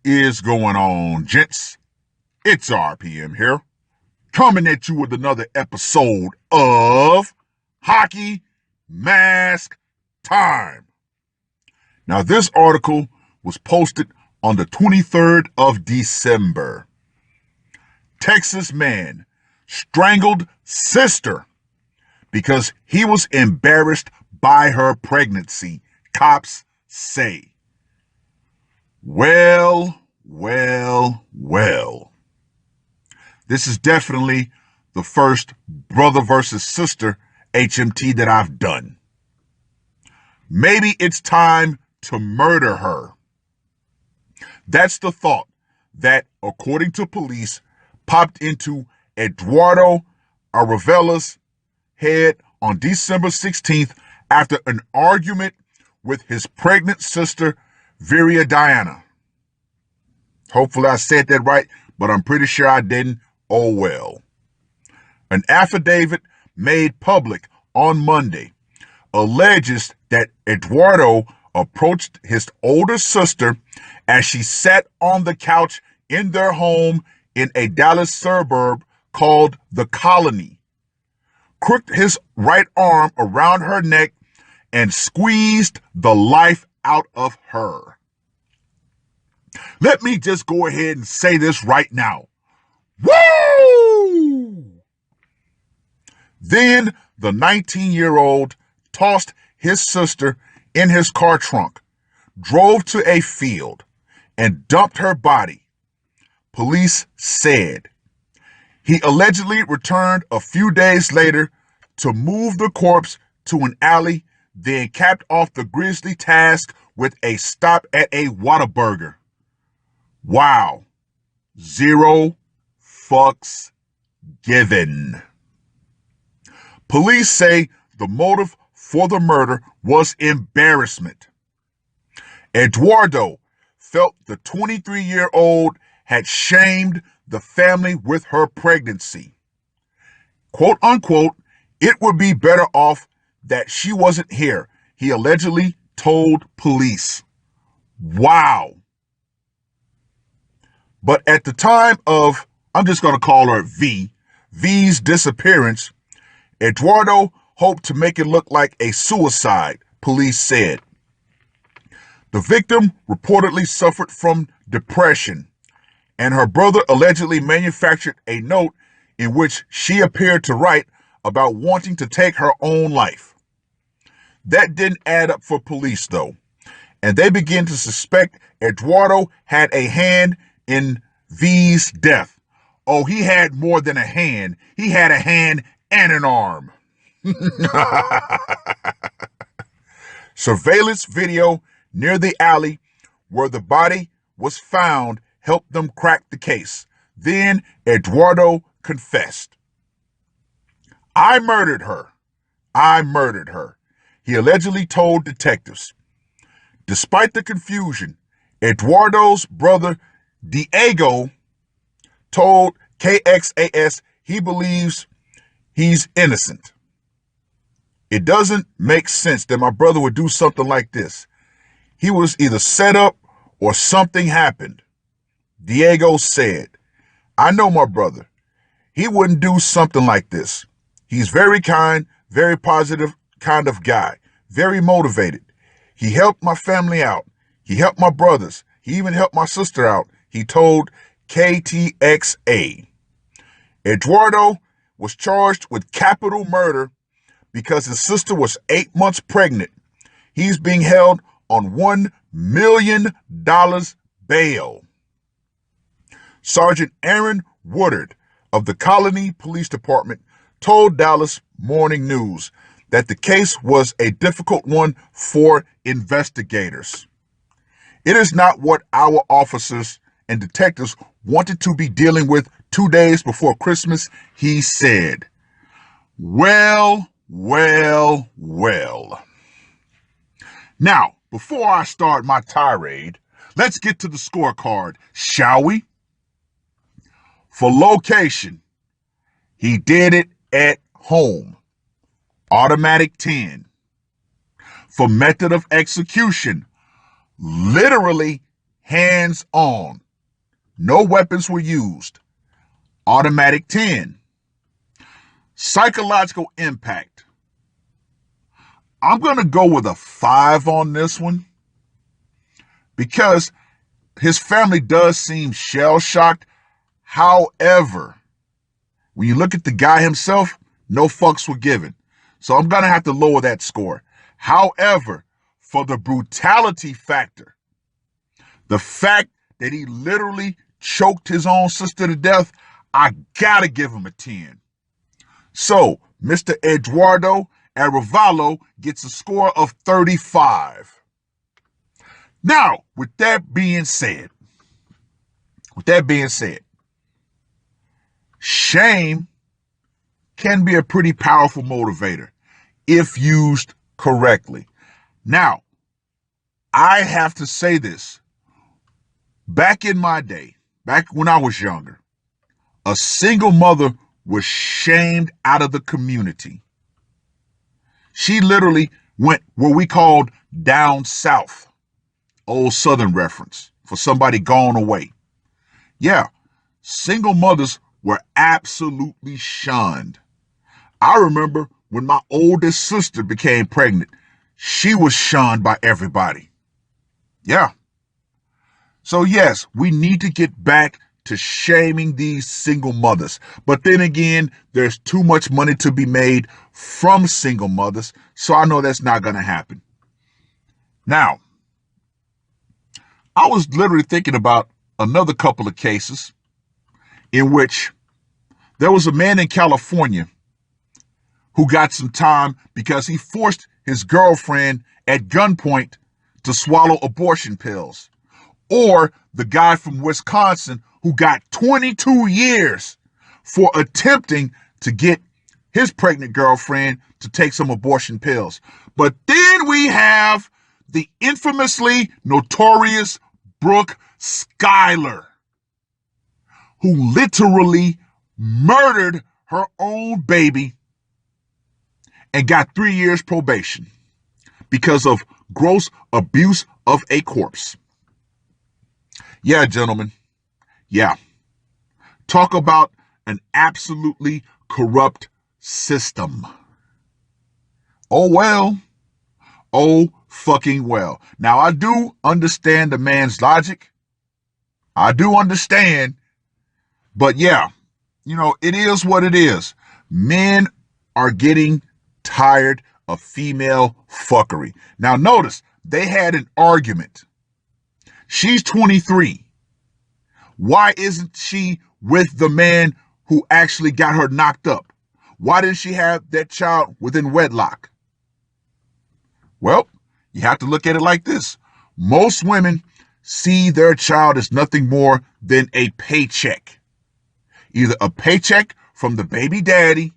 is going on, gents? It's RPM here, coming at you with another episode of Hockey Mask Time. Now, this article was posted on the 23rd of December. Texas man strangled sister because he was embarrassed by her pregnancy, cops say. Well. This is definitely the first brother versus sister HMT that I've done. Maybe it's time to murder her. That's the thought that, according to police, popped into Eduardo Aravela's head on December 16th after an argument with his pregnant sister, Viridiana. Hopefully I said that right, but I'm pretty sure I didn't. Oh well. An affidavit made public on Monday alleges that Eduardo approached his older sister as she sat on the couch in their home in a Dallas suburb called The Colony, crooked his right arm around her neck, and squeezed the life out of her. Let me just go ahead and say this right now. Woo! Then the 19-year-old tossed his sister in his car trunk, drove to a field, and dumped her body, police said. He allegedly returned a few days later to move the corpse to an alley, then capped off the grisly task with a stop at a Whataburger. Wow. 0 fucks given. Police say the motive for the murder was embarrassment. Eduardo felt the 23-year-old had shamed the family with her pregnancy. Quote unquote, it would be better off that she wasn't here, he allegedly told police. Wow. But at the time of, I'm just going to call her V's disappearance, Eduardo hoped to make it look like a suicide, police said. The victim reportedly suffered from depression, and her brother allegedly manufactured a note in which she appeared to write about wanting to take her own life. That didn't add up for police, though, and they began to suspect Eduardo had a hand in V's death. Oh, he had more than a hand. He had a hand and an arm. Surveillance video near the alley where the body was found helped them crack the case. Then Eduardo confessed. I murdered her, he allegedly told detectives. Despite the confusion, Eduardo's brother Diego told KXAS he believes he's innocent. It doesn't make sense that my brother would do something like this. He was either set up or something happened, Diego said. I know my brother. He wouldn't do something like this. He's very kind, very positive kind of guy, very motivated. He helped my family out. He helped my brothers. He even helped my sister out, he told KTXA. Eduardo was charged with capital murder because his sister was 8 months pregnant. He's being held on $1 million bail. Sergeant Aaron Woodard of the Colony Police Department told Dallas Morning News that the case was a difficult one for investigators. It is not what our officers and detectives wanted to be dealing with 2 days before Christmas, he said. Well. Now, before I start my tirade, let's get to the scorecard, shall we? For location, he did it at home. Automatic 10. For method of execution, literally hands on. No weapons were used. Automatic 10. Psychological impact. I'm going to go with a 5 on this one because his family does seem shell-shocked. However, when you look at the guy himself, no fucks were given. So I'm going to have to lower that score. However, for the brutality factor, the fact that he literally choked his own sister to death, I got to give him a 10. So, Mr. Eduardo Arevalo gets a score of 35. Now, with that being said, shame can be a pretty powerful motivator if used correctly. Now, I have to say this. Back in my day, back when I was younger, a single mother was shamed out of the community. She literally went what we called down south. Old Southern reference for somebody gone away. Yeah, single mothers were absolutely shunned. I remember when my oldest sister became pregnant, she was shunned by everybody. Yeah. So yes, we need to get back to shaming these single mothers. But then again, there's too much money to be made from single mothers, so I know that's not going to happen. Now, I was literally thinking about another couple of cases in which there was a man in California who got some time because he forced his girlfriend at gunpoint to swallow abortion pills. Or the guy from Wisconsin who got 22 years for attempting to get his pregnant girlfriend to take some abortion pills. But then we have the infamously notorious Brooke Schuyler, who literally murdered her own baby and got 3 years probation because of gross abuse of a corpse. Yeah, gentlemen. Yeah. Talk about an absolutely corrupt system. Oh, well. Oh, fucking well. Now, I do understand the man's logic. I do understand. But yeah, it is what it is. Men are getting tired of female fuckery. Now, notice they had an argument. She's 23. Why isn't she with the man who actually got her knocked up? Why didn't she have that child within wedlock? Well, you have to look at it like this. Most women see their child as nothing more than a paycheck. Either a paycheck from the baby daddy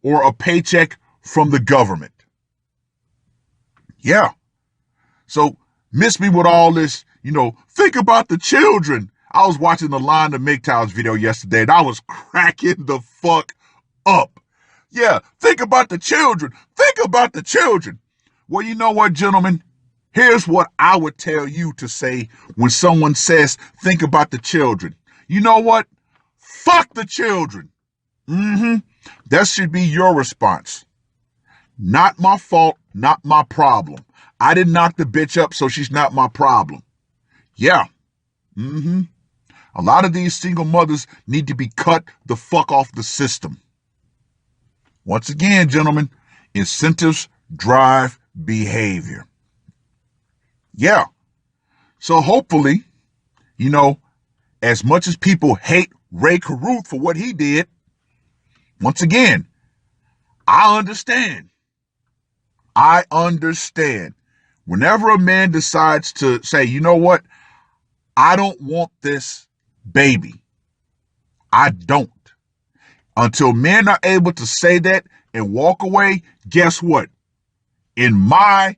or a paycheck from the government. Yeah. So miss me with all this, think about the children. I was watching the Line of MGTOW's video yesterday and I was cracking the fuck up. Yeah, think about the children. Think about the children. Well, you know what, gentlemen? Here's what I would tell you to say when someone says, think about the children. You know what? Fuck the children. That should be your response. Not my fault, not my problem. I didn't knock the bitch up, so she's not my problem. Yeah. A lot of these single mothers need to be cut the fuck off the system. Once again, gentlemen, incentives drive behavior. Yeah. So hopefully, as much as people hate Ray Caruth for what he did, once again, I understand. Whenever a man decides to say, you know what, I don't want this baby. I don't. Until men are able to say that and walk away, guess what? In my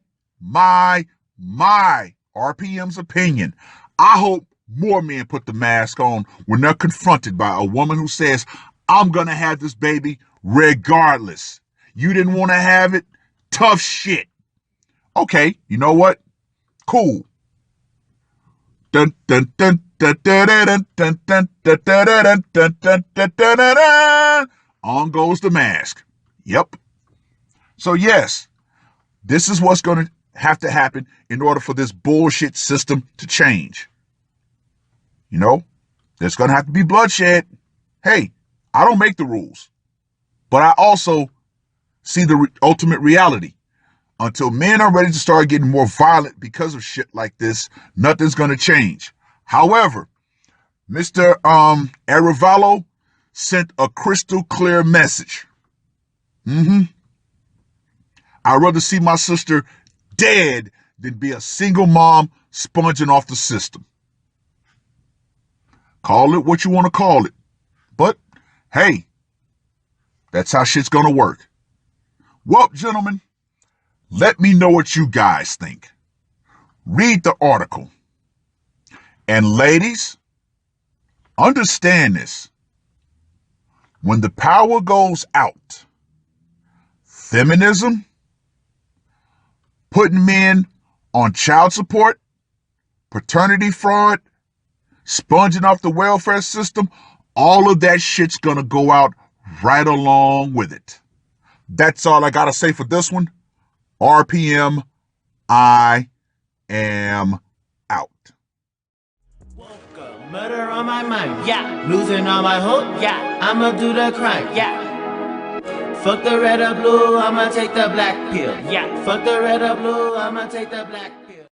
RPM's opinion, I hope more men put the mask on when they're confronted by a woman who says, I'm going to have this baby regardless. You didn't want to have it? Tough shit. Okay, you know what? Cool. dun dun dun dun dun dun dun dun dun dun dun dun dun dun. On goes the mask. Yep. So yes, this is what's going to have to happen in order for this bullshit system to change. You know, there's going to have to be bloodshed. Hey, I don't make the rules, but I also see the ultimate reality. Until men are ready to start getting more violent because of shit like this, nothing's going to change. However, Mr. Arevalo sent a crystal clear message. I'd rather see my sister dead than be a single mom sponging off the system. Call it what you want to call it. But, hey, that's how shit's going to work. Well, gentlemen, let me know what you guys think. Read the article. And ladies, understand this. When the power goes out, feminism, putting men on child support, paternity fraud, sponging off the welfare system, all of that shit's gonna go out right along with it. That's all I gotta say for this one. RPM, I am out. Murder on my mind, yeah. Losing all my hope, yeah. I'ma do the crime, yeah. Fuck the red or blue, I'ma take the black pill, yeah. Fuck the red or blue, I'ma take the black pill.